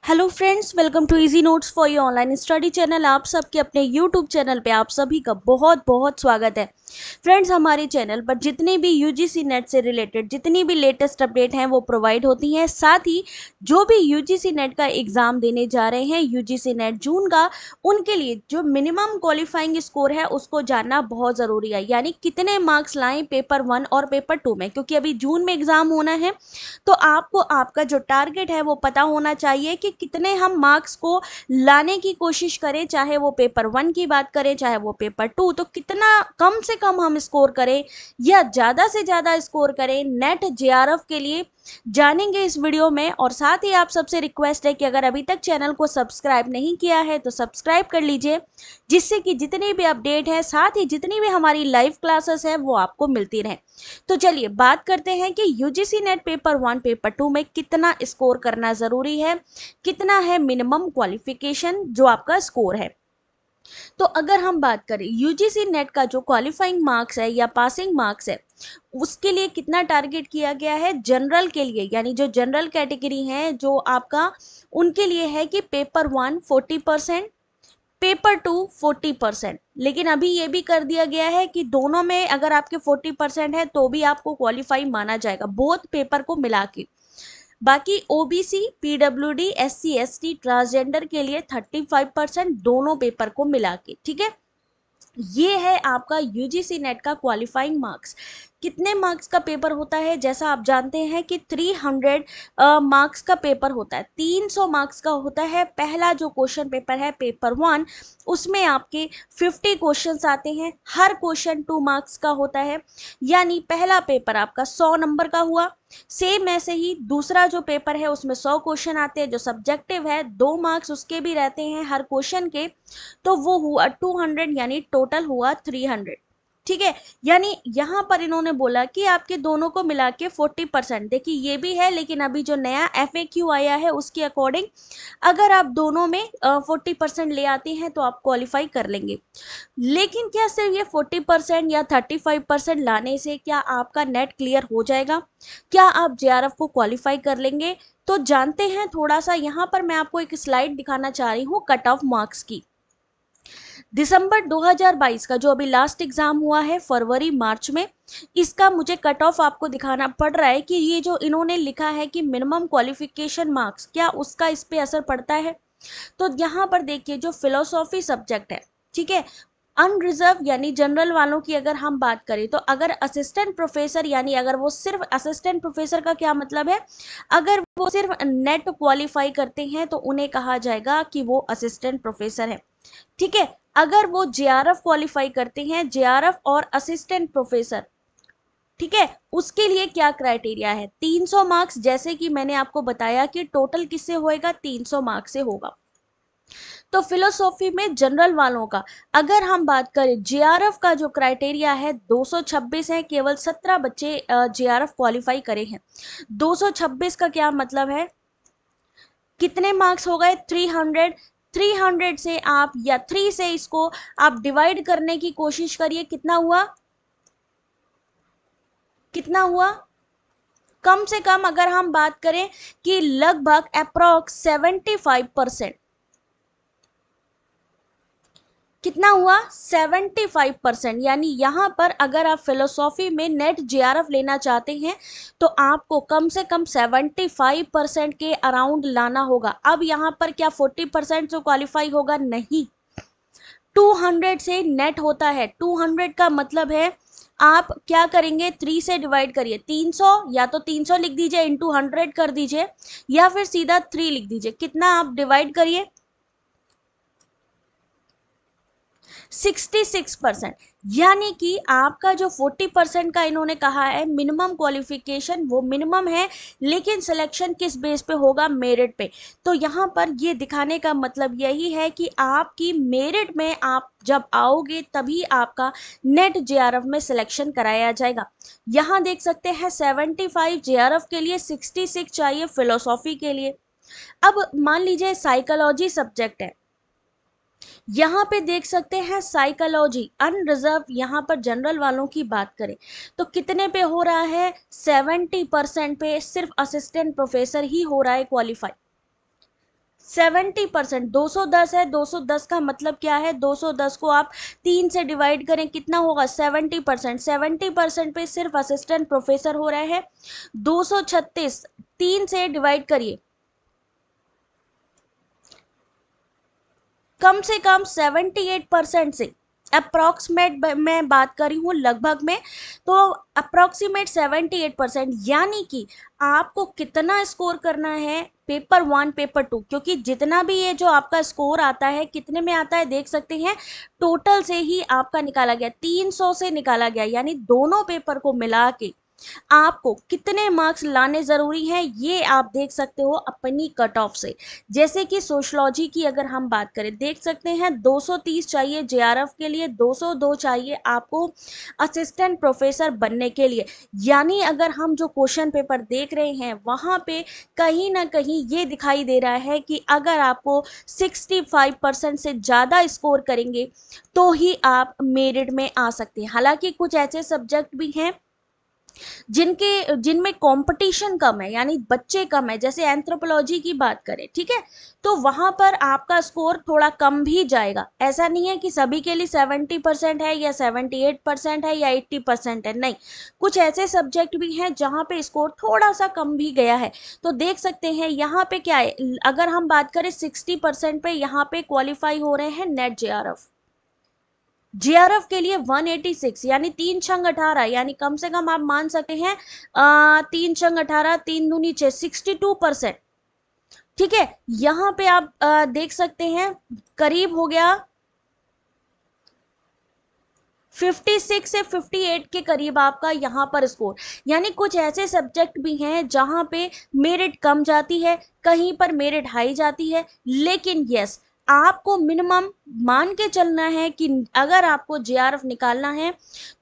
Hello friends, welcome to easy notes for your online study channel. आप सबके अपने YouTube channel पे आप सभी का बहुत बहुत स्वागत है। फ्रेंड्स, हमारे चैनल पर जितनी भी यूजीसी नेट से रिलेटेड जितनी भी लेटेस्ट अपडेट हैं वो प्रोवाइड होती हैं। साथ ही जो भी यूजीसी नेट का एग्ज़ाम देने जा रहे हैं यूजीसी नेट जून का, उनके लिए जो मिनिमम क्वालिफाइंग स्कोर है उसको जानना बहुत ज़रूरी है। यानी कितने मार्क्स लाएं पेपर 1 और पेपर 2 में, क्योंकि अभी जून में एग्ज़ाम होना है। तो आपको आपका जो टारगेट है वो पता होना चाहिए कि कितने हम मार्क्स को लाने की कोशिश करें, चाहे वो पेपर 1 की बात करें चाहे वो पेपर 2। तो कितना कम से कम हम स्कोर करें या ज़्यादा से ज़्यादा स्कोर करें नेट जेआरएफ के लिए, जानेंगे इस वीडियो में। और साथ ही आप सबसे रिक्वेस्ट है कि अगर अभी तक चैनल को सब्सक्राइब नहीं किया है तो सब्सक्राइब कर लीजिए, जिससे कि जितनी भी अपडेट है साथ ही जितनी भी हमारी लाइव क्लासेस है वो आपको मिलती रहे। तो चलिए बात करते हैं कि यूजीसी नेट पेपर 1 पेपर 2 में कितना स्कोर करना ज़रूरी है, कितना है मिनिमम क्वालिफिकेशन जो आपका स्कोर है। तो अगर हम बात करें यूजीसी नेट का जो क्वालिफाइंग मार्क्स है या पासिंग मार्क्स है, उसके लिए कितना टारगेट किया गया है जनरल के लिए, यानी जो जनरल कैटेगरी है जो आपका, उनके लिए है कि पेपर 1 40%, पेपर 2 40%। लेकिन अभी ये भी कर दिया गया है कि दोनों में अगर आपके 40% है तो भी आपको क्वालिफाई माना जाएगा, बोथ पेपर को मिला के। बाकी OBC, PWD, SC ST, transgender के लिए 35% दोनों पेपर को मिला के। ठीक है, ये है आपका यूजीसी नेट का क्वालिफाइंग मार्क्स। कितने मार्क्स का पेपर होता है, जैसा आप जानते हैं कि 300 मार्क्स का पेपर होता है, 300 मार्क्स का होता है। पहला जो क्वेश्चन पेपर है पेपर 1, उसमें आपके 50 क्वेश्चंस आते हैं, हर क्वेश्चन 2 मार्क्स का होता है। यानी पहला पेपर आपका 100 नंबर का हुआ। सेम ऐसे ही दूसरा जो पेपर है उसमें 100 क्वेश्चन आते हैं, जो सब्जेक्टिव है 2 मार्क्स उसके भी रहते हैं हर क्वेश्चन के, तो वो हुआ 200, यानी टोटल हुआ 300। ठीक है, यानी यहाँ पर इन्होंने बोला कि आपके दोनों को मिला के 40%। देखिए ये भी है, लेकिन अभी जो नया FAQ आया है उसके अकॉर्डिंग अगर आप दोनों में 40% ले आते हैं तो आप क्वालिफाई कर लेंगे। लेकिन क्या सिर्फ ये 40% या 35% लाने से क्या आपका नेट क्लियर हो जाएगा? क्या आप जेआरएफ को क्वालिफाई कर लेंगे? तो जानते हैं थोड़ा सा। यहाँ पर मैं आपको एक स्लाइड दिखाना चाह रही हूँ कट ऑफ मार्क्स की। दिसंबर 2022 का जो अभी लास्ट एग्जाम हुआ है फरवरी मार्च में, इसका मुझे कट ऑफ आपको दिखाना पड़ रहा है कि ये जो इन्होंने लिखा है कि मिनिमम क्वालिफिकेशन मार्क्स, क्या उसका इस पे असर पड़ता है। तो यहाँ पर देखिए जो फिलोसॉफी सब्जेक्ट है, ठीक है, अनरिजर्व यानी जनरल वालों की अगर हम बात करें तो अगर असिस्टेंट प्रोफेसर, यानी अगर वो सिर्फ असिस्टेंट प्रोफेसर का क्या मतलब है, अगर वो सिर्फ नेट क्वालिफाई करते हैं तो उन्हें कहा जाएगा कि वो असिस्टेंट प्रोफेसर है। ठीक है, अगर वो जेआरएफ क्वालिफाई करते हैं, जेआरएफ और असिस्टेंट प्रोफेसर, ठीक है, उसके लिए क्या क्राइटेरिया है, 300 मार्क्स, जैसे कि मैंने आपको बताया कि टोटल किससे होएगा, 300 मार्क्स से होगा। तो फिलोसॉफी में जनरल वालों का अगर हम बात करें, जेआरएफ का जो क्राइटेरिया है 226 है, केवल 17 बच्चे जेआरएफ क्वालिफाई करे हैं। 226 का क्या मतलब है, कितने मार्क्स हो गए, 300। 300 से आप या 3 से इसको आप डिवाइड करने की कोशिश करिए, कितना हुआ, कितना हुआ, कम से कम अगर हम बात करें कि लगभग अप्रोक्स 75%, कितना हुआ 75%। यानी यहाँ पर अगर आप फिलोसॉफी में नेट जेआरएफ लेना चाहते हैं तो आपको कम से कम 75% के अराउंड लाना होगा। अब यहाँ पर क्या 40% से क्वालिफाई होगा, नहीं, 200 से नेट होता है। 200 का मतलब है आप क्या करेंगे, 3 से डिवाइड करिए, 300, या तो 300 लिख दीजिए इंटू 100 कर दीजिए, या फिर सीधा 3 लिख दीजिए, कितना आप डिवाइड करिए, 66%। यानी कि आपका जो 40% का इन्होंने कहा है मिनिमम क्वालिफिकेशन, वो मिनिमम है, लेकिन सिलेक्शन किस बेस पे होगा, मेरिट पे। तो यहाँ पर ये दिखाने का मतलब यही है कि आपकी मेरिट में आप जब आओगे तभी आपका नेट जेआरएफ में सिलेक्शन कराया जाएगा। यहाँ देख सकते हैं 75 जेआरएफ के लिए, 66 चाहिए फिलोसॉफी के लिए। अब मान लीजिए साइकोलॉजी सब्जेक्ट है, यहाँ पे देख सकते हैं साइकोलॉजी अनरिजर्व, यहाँ पर जनरल वालों की बात करें तो कितने पे हो रहा है, 70% पे सिर्फ असिस्टेंट प्रोफेसर ही हो रहा है क्वालिफाई। 70%, 210 है, 210 का मतलब क्या है, 210 को आप 3 से डिवाइड करें, कितना होगा, 70%। 70% पे सिर्फ असिस्टेंट प्रोफेसर हो रहे हैं। 236 3 से डिवाइड करिए, कम से कम 78% से, अप्रोक्सीमेट मैं बात कर रही हूँ लगभग में, तो अप्रोक्सीमेट 78%, यानी कि आपको कितना स्कोर करना है पेपर 1 पेपर 2, क्योंकि जितना भी ये जो आपका स्कोर आता है कितने में आता है देख सकते हैं, टोटल से ही आपका निकाला गया, 300 से निकाला गया, यानी दोनों पेपर को मिला के आपको कितने मार्क्स लाने जरूरी हैं ये आप देख सकते हो अपनी कट ऑफ से। जैसे कि सोशलॉजी की अगर हम बात करें, देख सकते हैं 230 चाहिए जेआरएफ के लिए, 202 चाहिए आपको असिस्टेंट प्रोफेसर बनने के लिए। यानी अगर हम जो क्वेश्चन पेपर देख रहे हैं वहां पे कहीं ना कहीं ये दिखाई दे रहा है कि अगर आपको 65% से ज़्यादा स्कोर करेंगे तो ही आप मेरिट में आ सकते हैं। हालांकि कुछ ऐसे सब्जेक्ट भी हैं जिनमें कंपटीशन कम है, यानी बच्चे कम है, जैसे एंथ्रोपोलॉजी की बात करें, ठीक है, तो वहां पर आपका स्कोर थोड़ा कम भी जाएगा। ऐसा नहीं है कि सभी के लिए 70% है या 78% है या 80% है, नहीं, कुछ ऐसे सब्जेक्ट भी हैं जहां पे स्कोर थोड़ा सा कम भी गया है। तो देख सकते हैं यहाँ पे क्या है, अगर हम बात करें 60% पे यहाँ पे क्वालिफाई हो रहे हैं नेट जेआरएफ। जेआरएफ के लिए 186, यानी 3 छंग 18, यानी कम से कम आप मान सकते हैं 3 छंग 18, 3 दूनी 6, 62%। ठीक है, यहां पे आप देख सकते हैं करीब हो गया 56 से 58 के करीब आपका यहाँ पर स्कोर। यानी कुछ ऐसे सब्जेक्ट भी हैं जहां पे मेरिट कम जाती है, कहीं पर मेरिट हाई जाती है, लेकिन यस, आपको मिनिमम मान के चलना है कि अगर आपको जेआरएफ निकालना है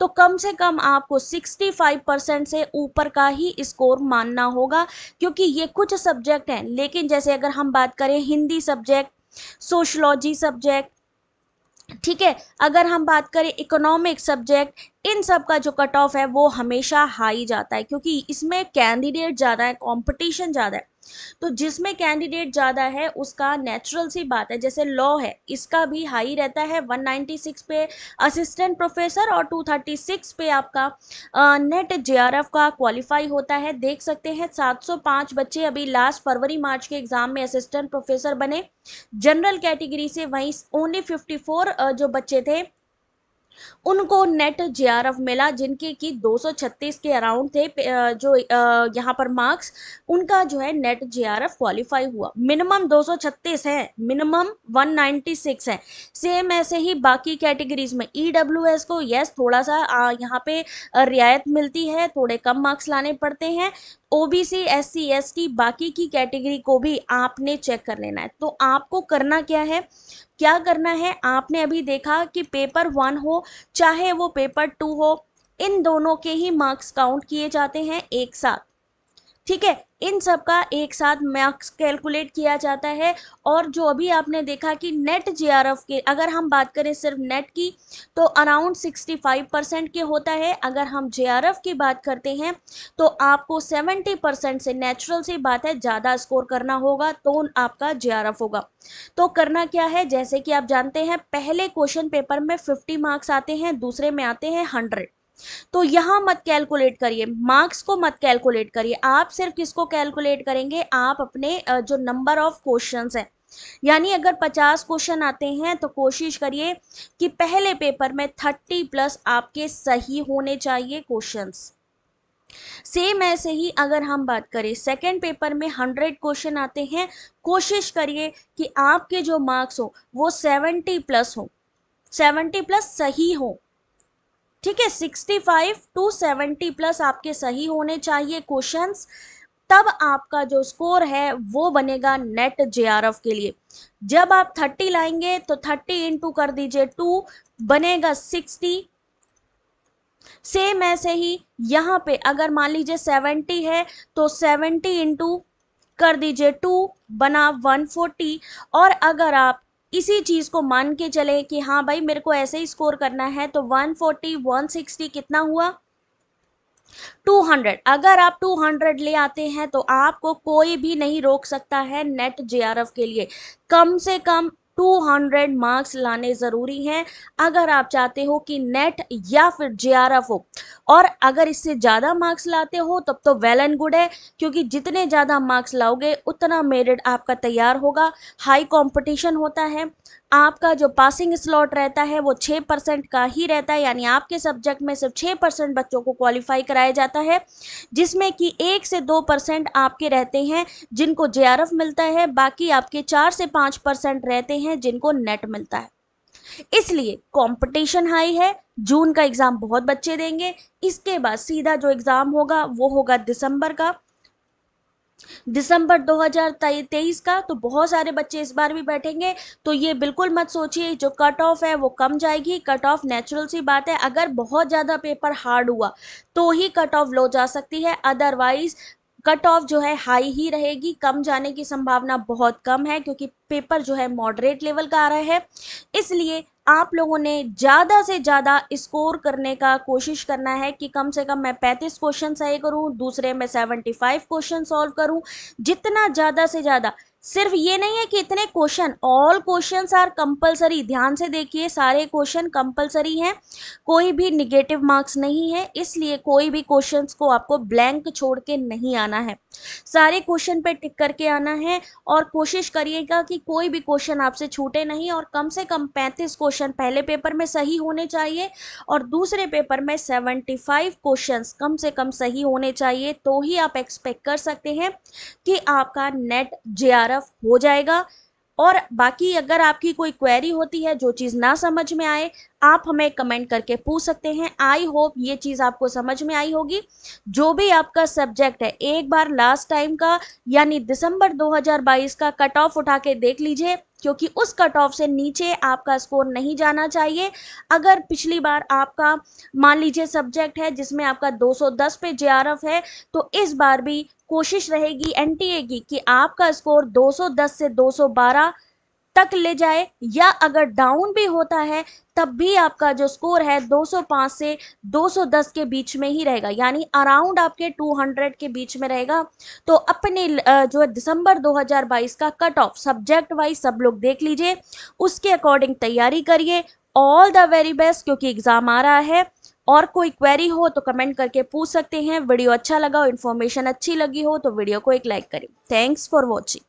तो कम से कम आपको 65% से ऊपर का ही स्कोर मानना होगा, क्योंकि ये कुछ सब्जेक्ट हैं। लेकिन जैसे अगर हम बात करें हिंदी सब्जेक्ट, सोशलॉजी सब्जेक्ट, ठीक है, अगर हम बात करें इकोनॉमिक सब्जेक्ट, इन सब का जो कट ऑफ है वो हमेशा हाई जाता है, क्योंकि इसमें कैंडिडेट ज़्यादा है, कंपटीशन ज़्यादा है। तो जिसमें कैंडिडेट ज़्यादा है उसका नेचुरल सी बात है, जैसे लॉ है इसका भी हाई रहता है, 196 पे असिस्टेंट प्रोफेसर और 236 पे आपका नेट जेआरएफ का क्वालिफाई होता है। देख सकते हैं 705 बच्चे अभी लास्ट फरवरी मार्च के एग्जाम में असिस्टेंट प्रोफेसर बने जनरल कैटेगरी से, वहीं ओनली 54 जो बच्चे थे उनको नेट जेआरएफ मिला, जिनके की 236 के अराउंड थे जो यहाँ पर मार्क्स, उनका जो है नेट जेआरएफ क्वालिफाई हुआ। मिनिमम 236 है, मिनिमम 196 है। सेम ऐसे ही बाकी कैटेगरीज में ईडब्ल्यूएस को यस थोड़ा सा यहाँ पे रियायत मिलती है, थोड़े कम मार्क्स लाने पड़ते हैं। ओबीसी एससी एसटी बाकी की कैटेगरी को भी आपने चेक कर लेना है। तो आपको करना क्या है, क्या करना है, आपने अभी देखा कि पेपर 1 हो चाहे वो पेपर 2 हो, इन दोनों के ही मार्क्स काउंट किए जाते हैं एक साथ। ठीक है, इन सब का एक साथ मार्क्स कैलकुलेट किया जाता है। और जो अभी आपने देखा कि नेट जेआरएफ के अगर हम बात करें सिर्फ नेट की तो अराउंड 65% के होता है। अगर हम जेआरएफ की बात करते हैं तो आपको 70% से, नेचुरल सी बात है, ज़्यादा स्कोर करना होगा तो आपका जेआरएफ होगा। तो करना क्या है, जैसे कि आप जानते हैं पहले क्वेश्चन पेपर में 50 मार्क्स आते हैं, दूसरे में आते हैं 100। तो यहां मत कैलकुलेट करिए, मार्क्स को मत कैलकुलेट करिए, आप सिर्फ किसको कैलकुलेट करेंगे, आप अपने जो नंबर ऑफ क्वेश्चंस है, यानी अगर 50 क्वेश्चन आते हैं तो कोशिश करिए कि पहले पेपर में 30 प्लस आपके सही होने चाहिए क्वेश्चंस। सेम ऐसे ही अगर हम बात करें सेकेंड पेपर में 100 क्वेश्चन आते हैं, कोशिश करिए कि आपके जो मार्क्स हो वो 70 प्लस हो, 70 प्लस सही हो। ठीक है, 65 टू 70 प्लस आपके सही होने चाहिए क्वेश्चंस, तब आपका जो स्कोर है वो बनेगा नेट जेआरएफ के लिए। जब आप 30 लाएंगे तो 30 इंटू कर दीजिए 2, बनेगा 60। सेम ऐसे ही यहाँ पे अगर मान लीजिए 70 है तो 70 इंटू कर दीजिए 2, बना 140। और अगर आप इसी चीज को मान के चले कि हाँ भाई मेरे को ऐसे ही स्कोर करना है तो 140 160 कितना हुआ, 200, अगर आप 200 ले आते हैं तो आपको कोई भी नहीं रोक सकता है नेट जेआरएफ के लिए। कम से कम 200 मार्क्स लाने जरूरी हैं अगर आप चाहते हो कि नेट या फिर जेआरएफ हो। और अगर इससे ज्यादा मार्क्स लाते हो तब तो वेल एंड गुड है, क्योंकि जितने ज्यादा मार्क्स लाओगे उतना मेरिट आपका तैयार होगा। हाई कंपटीशन होता है। आपका जो पासिंग स्लॉट रहता है वो 6% का ही रहता है, यानी आपके सब्जेक्ट में सिर्फ 6% बच्चों को क्वालिफाई कराया जाता है, जिसमें कि 1 से 2% आपके रहते हैं जिनको जेआरएफ मिलता है, बाकी आपके 4 से 5% रहते हैं जिनको नेट मिलता है। इसलिए कंपटीशन हाई है। जून का एग्जाम बहुत बच्चे देंगे, इसके बाद सीधा जो एग्जाम होगा वो होगा दिसंबर का, दिसंबर 2023 का। तो बहुत सारे बच्चे इस बार भी बैठेंगे। तो ये बिल्कुल मत सोचिए जो कट ऑफ है वो कम जाएगी। कट ऑफ नेचुरल सी बात है, अगर बहुत ज़्यादा पेपर हार्ड हुआ तो ही कट ऑफ लो जा सकती है, अदरवाइज कट ऑफ जो है हाई ही रहेगी। कम जाने की संभावना बहुत कम है, क्योंकि पेपर जो है मॉडरेट लेवल का आ रहा है। इसलिए आप लोगों ने ज़्यादा से ज़्यादा स्कोर करने का कोशिश करना है कि कम से कम मैं 35 क्वेश्चन सही करूं, दूसरे में 75 क्वेश्चन सॉल्व करूं। जितना ज़्यादा से ज़्यादा, सिर्फ ये नहीं है कि इतने question, all questions are compulsory. ध्यान से देखिए, सारे क्वेश्चन कंपलसरी हैं, कोई भी निगेटिव मार्क्स नहीं है। इसलिए कोई भी क्वेश्चंस को आपको ब्लैंक छोड़ के नहीं आना है, सारे क्वेश्चन पे टिक करके आना है। और कोशिश करिएगा कि कोई भी क्वेश्चन आपसे छूटे नहीं, और कम से कम 35 क्वेश्चन पहले पेपर में सही होने चाहिए और दूसरे पेपर में 75 क्वेश्चंस कम से कम सही होने चाहिए। तो ही आप एक्सपेक्ट कर सकते हैं कि आपका नेट जेआरएफ हो जाएगा। और बाकी अगर आपकी कोई क्वेरी होती है, जो चीज़ ना समझ में आए, आप हमें कमेंट करके पूछ सकते हैं। आई होप ये चीज़ आपको समझ में आई होगी। जो भी आपका सब्जेक्ट है, एक बार लास्ट टाइम का यानी दिसंबर 2022 का कट ऑफ उठा के देख लीजिए, क्योंकि उस कट ऑफ से नीचे आपका स्कोर नहीं जाना चाहिए। अगर पिछली बार आपका मान लीजिए सब्जेक्ट है जिसमें आपका 210 पे जेआरएफ है, तो इस बार भी कोशिश रहेगी एनटीए की कि आपका स्कोर 210 से 212 तक ले जाए, या अगर डाउन भी होता है तब भी आपका जो स्कोर है 205 से 210 के बीच में ही रहेगा, यानी अराउंड आपके 200 के बीच में रहेगा। तो अपने जो दिसंबर 2022 का कट ऑफ सब्जेक्ट वाइज सब लोग देख लीजिए, उसके अकॉर्डिंग तैयारी करिए। ऑल द वेरी बेस्ट, क्योंकि एग्जाम आ रहा है। और कोई क्वेरी हो तो कमेंट करके पूछ सकते हैं। वीडियो अच्छा लगा हो, इन्फॉर्मेशन अच्छी लगी हो तो वीडियो को एक लाइक करें। Thanks for watching.